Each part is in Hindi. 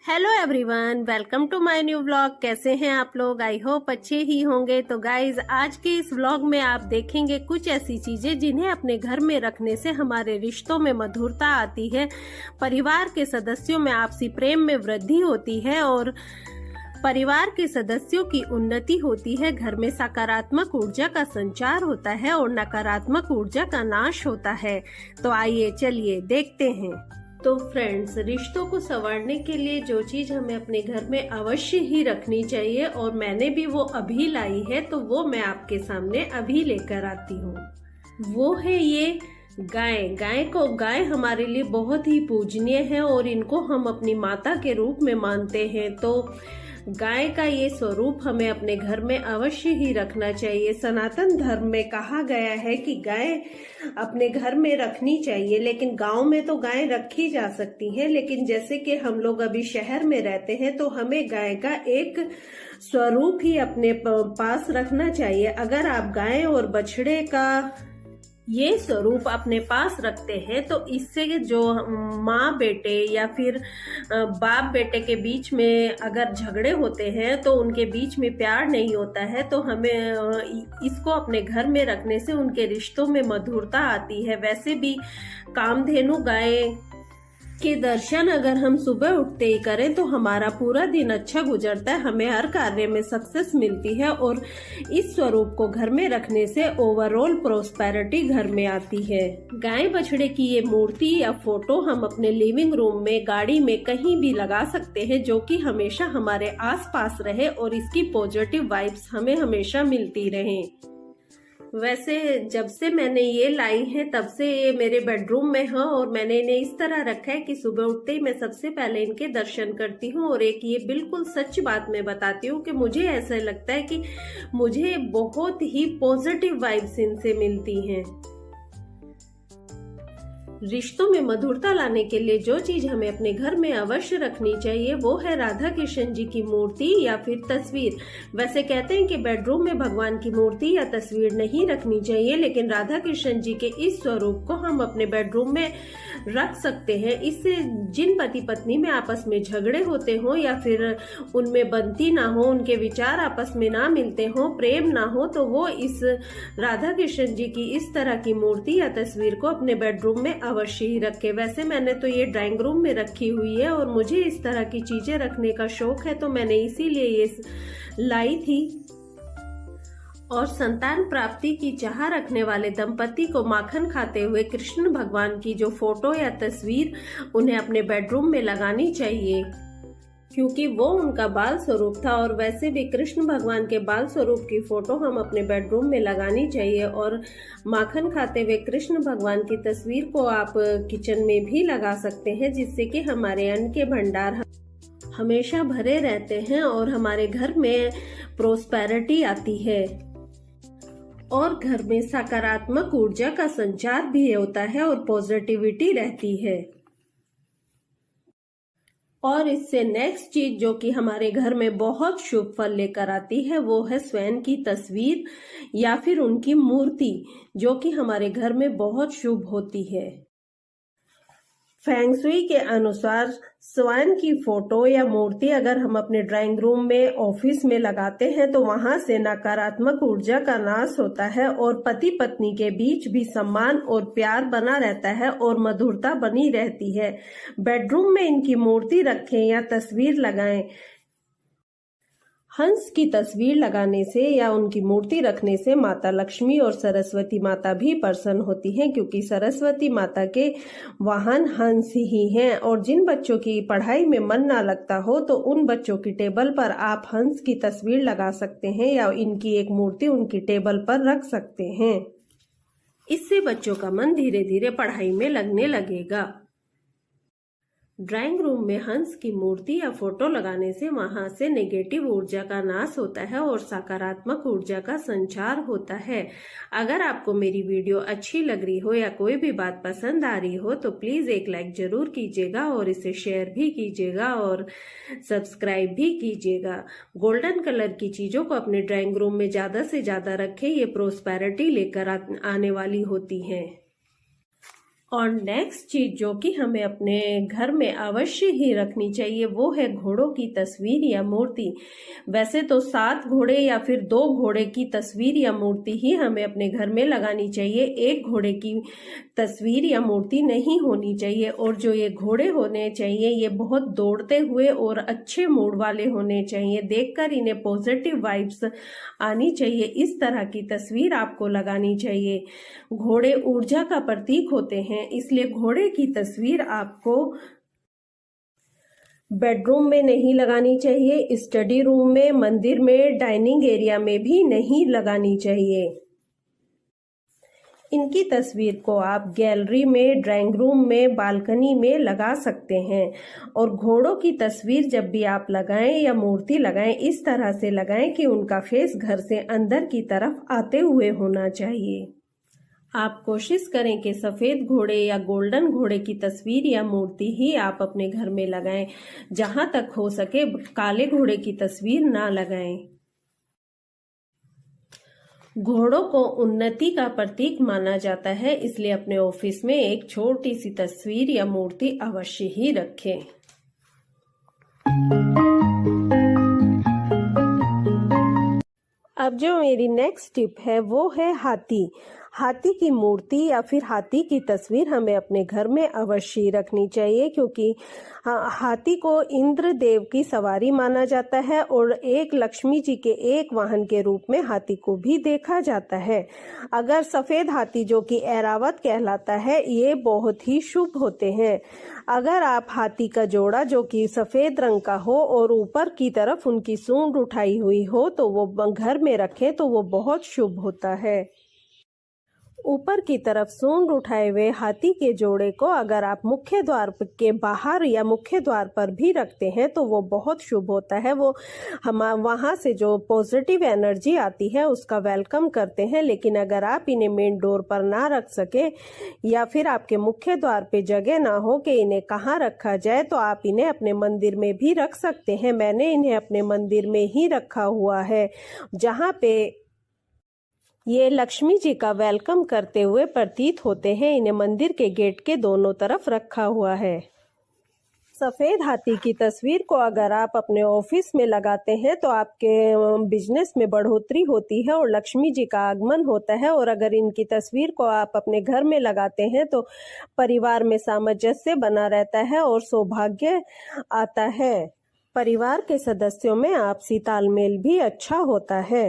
Hello everyone, welcome to my new vlog. कैसे हैं आप लोग? आई होप अच्छे ही होंगे। तो गाइज, आज के इस व्लॉग में आप देखेंगे कुछ ऐसी चीजें जिन्हें अपने घर में रखने से हमारे रिश्तों में मधुरता आती है, परिवार के सदस्यों में आपसी प्रेम में वृद्धि होती है और परिवार के सदस्यों की उन्नति होती है। घर में सकारात्मक ऊर्जा का संचार होता है और नकारात्मक ऊर्जा का नाश होता है। तो आइए चलिए देखते हैं। तो फ्रेंड्स, रिश्तों को संवारने के लिए जो चीज हमें अपने घर में अवश्य ही रखनी चाहिए और मैंने भी वो अभी लाई है, तो वो मैं आपके सामने अभी लेकर आती हूँ। वो है ये गाय। गाय हमारे लिए बहुत ही पूजनीय है और इनको हम अपनी माता के रूप में मानते हैं। तो गाय का ये स्वरूप हमें अपने घर में अवश्य ही रखना चाहिए। सनातन धर्म में कहा गया है कि गाय अपने घर में रखनी चाहिए, लेकिन गांव में तो गाय रखी जा सकती है, लेकिन जैसे कि हम लोग अभी शहर में रहते हैं तो हमें गाय का एक स्वरूप ही अपने पास रखना चाहिए। अगर आप गाय और बछड़े का ये स्वरूप अपने पास रखते हैं तो इससे जो माँ बेटे या फिर बाप बेटे के बीच में अगर झगड़े होते हैं तो उनके बीच में प्यार नहीं होता है। तो हमें इसको अपने घर में रखने से उनके रिश्तों में मधुरता आती है। वैसे भी कामधेनु गाय के दर्शन अगर हम सुबह उठते ही करें तो हमारा पूरा दिन अच्छा गुजरता है, हमें हर कार्य में सक्सेस मिलती है और इस स्वरूप को घर में रखने से ओवरऑल प्रोस्पेरिटी घर में आती है। गाय बछड़े की ये मूर्ति या फोटो हम अपने लिविंग रूम में, गाड़ी में, कहीं भी लगा सकते हैं, जो कि हमेशा हमारे आसपास रहे और इसकी पॉजिटिव वाइब्स हमें हमेशा मिलती रहे। वैसे जब से मैंने ये लाई है तब से ये मेरे बेडरूम में है और मैंने इन्हें इस तरह रखा है कि सुबह उठते ही मैं सबसे पहले इनके दर्शन करती हूँ। और एक ये बिल्कुल सच बात मैं बताती हूँ कि मुझे ऐसा लगता है कि मुझे बहुत ही पॉजिटिव वाइब्स इनसे मिलती हैं। रिश्तों में मधुरता लाने के लिए जो चीज हमें अपने घर में अवश्य रखनी चाहिए वो है राधा कृष्ण जी की मूर्ति या फिर तस्वीर। वैसे कहते हैं कि बेडरूम में भगवान की मूर्ति या तस्वीर नहीं रखनी चाहिए, लेकिन राधा कृष्ण जी के इस स्वरूप को हम अपने बेडरूम में रख सकते हैं। इससे जिन पति पत्नी में आपस में झगड़े होते हो या फिर उनमें बनती ना हो, उनके विचार आपस में ना मिलते हो, प्रेम ना हो, तो वो इस राधा कृष्ण जी की इस तरह की मूर्ति या तस्वीर को अपने बेडरूम में अवश्य ही रखे। वैसे मैंने तो ये ड्राइंग रूम में रखी हुई है और मुझे इस तरह की चीजें रखने का शौक है, तो मैंने इसीलिए ये लाई थी। और संतान प्राप्ति की चाह रखने वाले दंपति को माखन खाते हुए कृष्ण भगवान की जो फोटो या तस्वीर उन्हें अपने बेडरूम में लगानी चाहिए, क्योंकि वो उनका बाल स्वरूप था। और वैसे भी कृष्ण भगवान के बाल स्वरूप की फोटो हम अपने बेडरूम में लगानी चाहिए। और माखन खाते हुए कृष्ण भगवान की तस्वीर को आप किचन में भी लगा सकते हैं, जिससे कि हमारे अन्न के भंडार हमेशा भरे रहते हैं और हमारे घर में प्रोस्पेरिटी आती है और घर में सकारात्मक ऊर्जा का संचार भी होता है और पॉजिटिविटी रहती है। और इससे नेक्स्ट चीज जो कि हमारे घर में बहुत शुभ फल लेकर आती है वो है स्वयं की तस्वीर या फिर उनकी मूर्ति, जो कि हमारे घर में बहुत शुभ होती है। फेंग शुई के अनुसार स्वयं की फोटो या मूर्ति अगर हम अपने ड्राइंग रूम में, ऑफिस में लगाते हैं तो वहां से नकारात्मक ऊर्जा का नाश होता है और पति पत्नी के बीच भी सम्मान और प्यार बना रहता है और मधुरता बनी रहती है। बेडरूम में इनकी मूर्ति रखें या तस्वीर लगाएं। हंस की तस्वीर लगाने से या उनकी मूर्ति रखने से माता लक्ष्मी और सरस्वती माता भी प्रसन्न होती हैं, क्योंकि सरस्वती माता के वाहन हंस ही हैं। और जिन बच्चों की पढ़ाई में मन ना लगता हो तो उन बच्चों की टेबल पर आप हंस की तस्वीर लगा सकते हैं या इनकी एक मूर्ति उनकी टेबल पर रख सकते हैं। इससे बच्चों का मन धीरे धीरे पढ़ाई में लगने लगेगा। ड्राइंग रूम में हंस की मूर्ति या फोटो लगाने से वहां से नेगेटिव ऊर्जा का नाश होता है और सकारात्मक ऊर्जा का संचार होता है। अगर आपको मेरी वीडियो अच्छी लग रही हो या कोई भी बात पसंद आ रही हो तो प्लीज एक लाइक जरूर कीजिएगा और इसे शेयर भी कीजिएगा और सब्सक्राइब भी कीजिएगा। गोल्डन कलर की चीजों को अपने ड्राइंग रूम में ज्यादा से ज्यादा रखें, ये प्रोस्पेरिटी लेकर आने वाली होती हैं। और नेक्स्ट चीज जो कि हमें अपने घर में अवश्य ही रखनी चाहिए वो है घोड़ों की तस्वीर या मूर्ति। वैसे तो 7 घोड़े या फिर 2 घोड़े की तस्वीर या मूर्ति ही हमें अपने घर में लगानी चाहिए, एक घोड़े की तस्वीर या मूर्ति नहीं होनी चाहिए। और जो ये घोड़े होने चाहिए ये बहुत दौड़ते हुए और अच्छे मूड वाले होने चाहिए, देखकर इन्हें पॉजिटिव वाइब्स आनी चाहिए। इस तरह की तस्वीर आपको लगानी चाहिए। घोड़े ऊर्जा का प्रतीक होते हैं, इसलिए घोड़े की तस्वीर आपको बेडरूम में नहीं लगानी चाहिए, स्टडी रूम में, मंदिर में, डाइनिंग एरिया में भी नहीं लगानी चाहिए। इनकी तस्वीर को आप गैलरी में, ड्राइंग रूम में, बालकनी में लगा सकते हैं। और घोड़ों की तस्वीर जब भी आप लगाएं या मूर्ति लगाएं, इस तरह से लगाएं कि उनका फेस घर से अंदर की तरफ आते हुए होना चाहिए। आप कोशिश करें कि सफेद घोड़े या गोल्डन घोड़े की तस्वीर या मूर्ति ही आप अपने घर में लगाएं। जहां तक हो सके काले घोड़े की तस्वीर ना लगाएं। घोड़ों को उन्नति का प्रतीक माना जाता है, इसलिए अपने ऑफिस में एक छोटी सी तस्वीर या मूर्ति अवश्य ही रखें। अब जो मेरी नेक्स्ट टिप है वो है हाथी। हाथी की मूर्ति या फिर हाथी की तस्वीर हमें अपने घर में अवश्य रखनी चाहिए, क्योंकि हाथी को इंद्र देव की सवारी माना जाता है और एक लक्ष्मी जी के एक वाहन के रूप में हाथी को भी देखा जाता है। अगर सफेद हाथी जो कि ऐरावत कहलाता है, ये बहुत ही शुभ होते हैं। अगर आप हाथी का जोड़ा जो कि सफेद रंग का हो और ऊपर की तरफ उनकी सूंड उठाई हुई हो तो वो घर में रखें तो वो बहुत शुभ होता है। ऊपर की तरफ सूंड उठाए हुए हाथी के जोड़े को अगर आप मुख्य द्वार के बाहर या मुख्य द्वार पर भी रखते हैं तो वो बहुत शुभ होता है। वो हम वहां से जो पॉजिटिव एनर्जी आती है उसका वेलकम करते हैं। लेकिन अगर आप इन्हें मेन डोर पर ना रख सके या फिर आपके मुख्य द्वार पे जगह ना हो कि इन्हें कहाँ रखा जाए, तो आप इन्हें अपने मंदिर में भी रख सकते हैं। मैंने इन्हें अपने मंदिर में ही रखा हुआ है, जहाँ पे ये लक्ष्मी जी का वेलकम करते हुए प्रतीत होते हैं। इन्हें मंदिर के गेट के दोनों तरफ रखा हुआ है। सफेद हाथी की तस्वीर को अगर आप अपने ऑफिस में लगाते हैं तो आपके बिजनेस में बढ़ोतरी होती है और लक्ष्मी जी का आगमन होता है। और अगर इनकी तस्वीर को आप अपने घर में लगाते हैं तो परिवार में सामंजस्य बना रहता है और सौभाग्य आता है। परिवार के सदस्यों में आपसी तालमेल भी अच्छा होता है।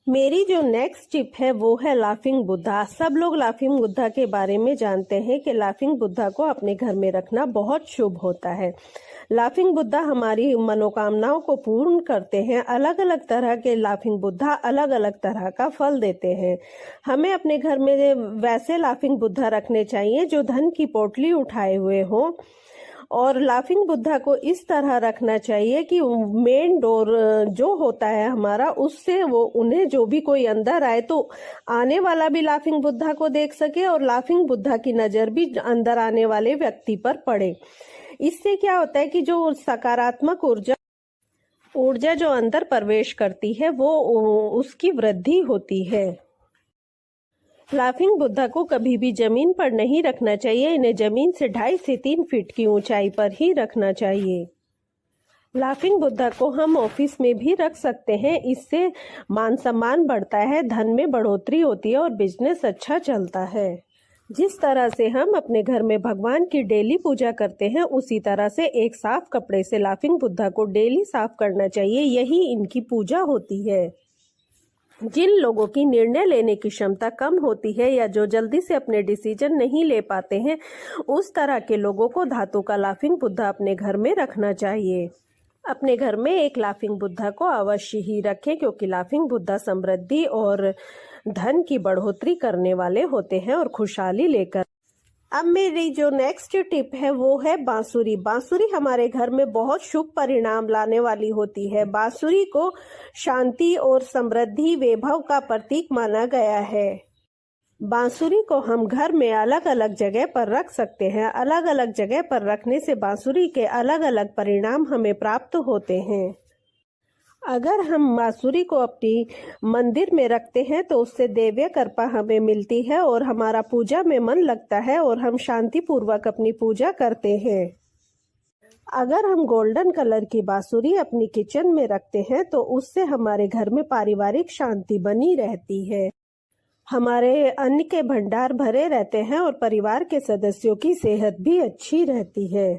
मेरी जो नेक्स्ट टिप है वो है लाफिंग बुद्धा। सब लोग लाफिंग बुद्धा के बारे में जानते हैं कि लाफिंग बुद्धा को अपने घर में रखना बहुत शुभ होता है। लाफिंग बुद्धा हमारी मनोकामनाओं को पूर्ण करते हैं। अलग अलग तरह के लाफिंग बुद्धा अलग अलग तरह का फल देते हैं। हमें अपने घर में वैसे लाफिंग बुद्धा रखने चाहिए जो धन की पोटली उठाए हुए हों, और लाफिंग बुद्धा को इस तरह रखना चाहिए कि मेन डोर जो होता है हमारा, उससे वो उन्हें जो भी कोई अंदर आए तो आने वाला भी लाफिंग बुद्धा को देख सके और लाफिंग बुद्धा की नजर भी अंदर आने वाले व्यक्ति पर पड़े। इससे क्या होता है कि जो सकारात्मक ऊर्जा जो अंदर प्रवेश करती है वो उसकी वृद्धि होती है। लाफिंग बुद्धा को कभी भी जमीन पर नहीं रखना चाहिए। इन्हें जमीन से 2.5 से 3 फीट की ऊंचाई पर ही रखना चाहिए। लाफिंग बुद्धा को हम ऑफिस में भी रख सकते हैं। इससे मान सम्मान बढ़ता है, धन में बढ़ोतरी होती है और बिजनेस अच्छा चलता है। जिस तरह से हम अपने घर में भगवान की डेली पूजा करते हैं, उसी तरह से एक साफ कपड़े से लाफिंग बुद्धा को डेली साफ करना चाहिए। यही इनकी पूजा होती है। जिन लोगों की निर्णय लेने की क्षमता कम होती है या जो जल्दी से अपने डिसीजन नहीं ले पाते हैं, उस तरह के लोगों को धातु का लाफिंग बुद्धा अपने घर में रखना चाहिए। अपने घर में एक लाफिंग बुद्धा को अवश्य ही रखें, क्योंकि लाफिंग बुद्धा समृद्धि और धन की बढ़ोतरी करने वाले होते हैं और खुशहाली लेकर। अब मेरी जो नेक्स्ट टिप है वो है बांसुरी। बांसुरी हमारे घर में बहुत शुभ परिणाम लाने वाली होती है। बांसुरी को शांति और समृद्धि, वैभव का प्रतीक माना गया है। बांसुरी को हम घर में अलग अलग जगह पर रख सकते हैं। अलग अलग जगह पर रखने से बांसुरी के अलग अलग परिणाम हमें प्राप्त होते हैं। अगर हम बांसुरी को अपनी मंदिर में रखते हैं तो उससे दैवीय कृपा हमें मिलती है और हमारा पूजा में मन लगता है और हम शांति पूर्वक अपनी पूजा करते हैं। अगर हम गोल्डन कलर की बांसुरी अपनी किचन में रखते हैं तो उससे हमारे घर में पारिवारिक शांति बनी रहती है, हमारे अन्न के भंडार भरे रहते हैं और परिवार के सदस्यों की सेहत भी अच्छी रहती है।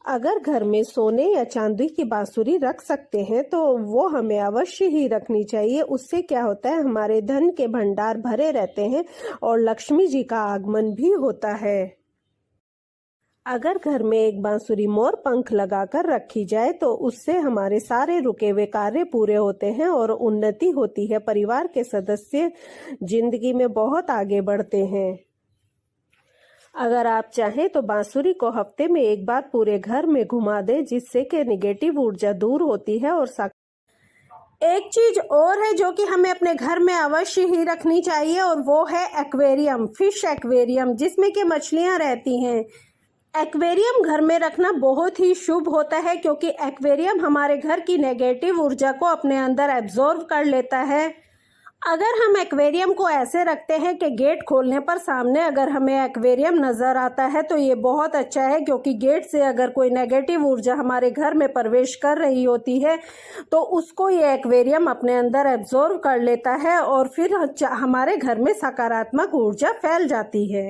अगर घर में सोने या चांदी की बांसुरी रख सकते हैं तो वो हमें अवश्य ही रखनी चाहिए। उससे क्या होता है, हमारे धन के भंडार भरे रहते हैं और लक्ष्मी जी का आगमन भी होता है। अगर घर में एक बांसुरी मोर पंख लगाकर रखी जाए तो उससे हमारे सारे रुके हुए कार्य पूरे होते हैं और उन्नति होती है। परिवार के सदस्य जिंदगी में बहुत आगे बढ़ते हैं। अगर आप चाहें तो बांसुरी को हफ्ते में एक बार पूरे घर में घुमा दें, जिससे कि नेगेटिव ऊर्जा दूर होती है। और एक चीज और है जो कि हमें अपने घर में अवश्य ही रखनी चाहिए और वो है एक्वेरियम, फिश एक्वेरियम, जिसमें कि मछलियां रहती हैं। एक्वेरियम घर में रखना बहुत ही शुभ होता है क्योंकि एक्वेरियम हमारे घर की नेगेटिव ऊर्जा को अपने अंदर एब्जॉर्व कर लेता है। अगर हम एक्वेरियम को ऐसे रखते हैं कि गेट खोलने पर सामने अगर हमें एक्वेरियम नज़र आता है तो ये बहुत अच्छा है, क्योंकि गेट से अगर कोई नेगेटिव ऊर्जा हमारे घर में प्रवेश कर रही होती है तो उसको ये एक्वेरियम अपने अंदर एब्जॉर्व कर लेता है और फिर हमारे घर में सकारात्मक ऊर्जा फैल जाती है।